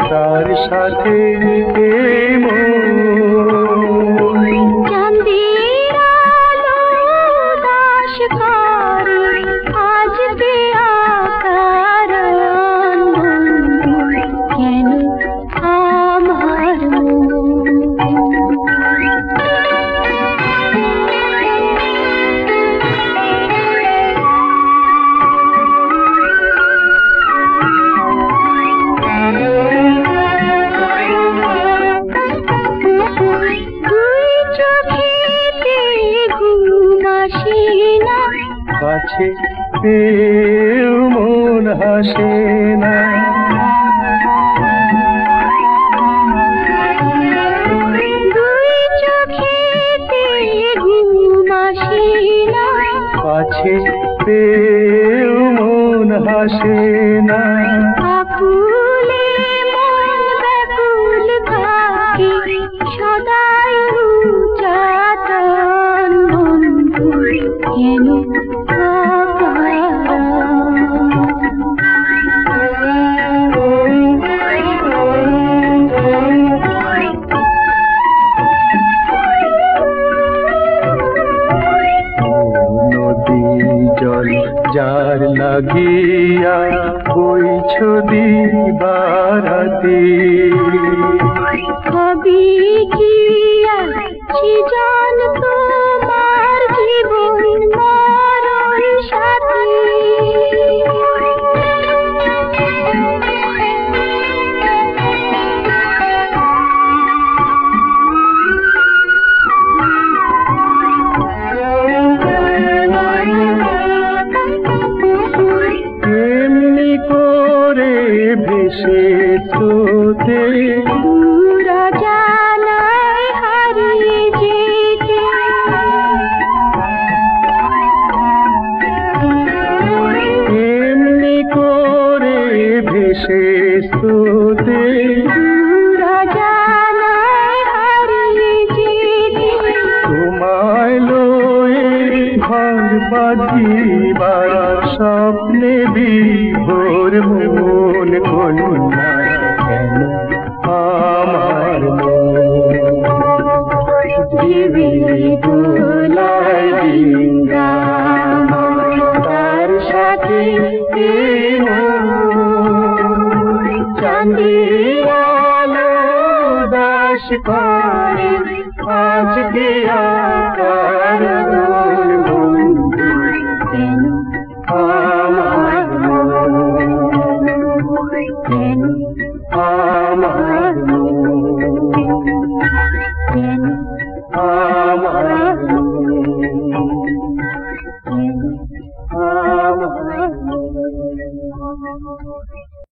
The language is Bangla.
তার সাথে চাঁদের আলো দাস করে আজকে আকার কেন আমার কাছে পেয়েও মন হাসে না দুই চোখেতে ঘুম আসে না কাছে পেয়েও মন হাসে না আকুলে মন ব্যাকুল থাকে সদাই উচ্চাটন বন্ধু কেন নদী জল যার লাগিয়া বইছ দিবারাতি কবি কি আছি জান তোমার জীবন মরণ সাথী এমনি করে ভেসে তোতে দূরা জানায় হারিয়ে যেতে এমনি করে ভেসে তোতে দূরা জানায় হারিয়ে যেতে তোমায় লয়ে ঘর বাঁধিবার স্বপ্নে বিভোর মন কন্যা কেন আমার জীবী দোলায় বৃন্দাবন তার সাথে চাঁদের আলো দাস করে আজকে আকার বন্ধু কেন আমার কেন আমার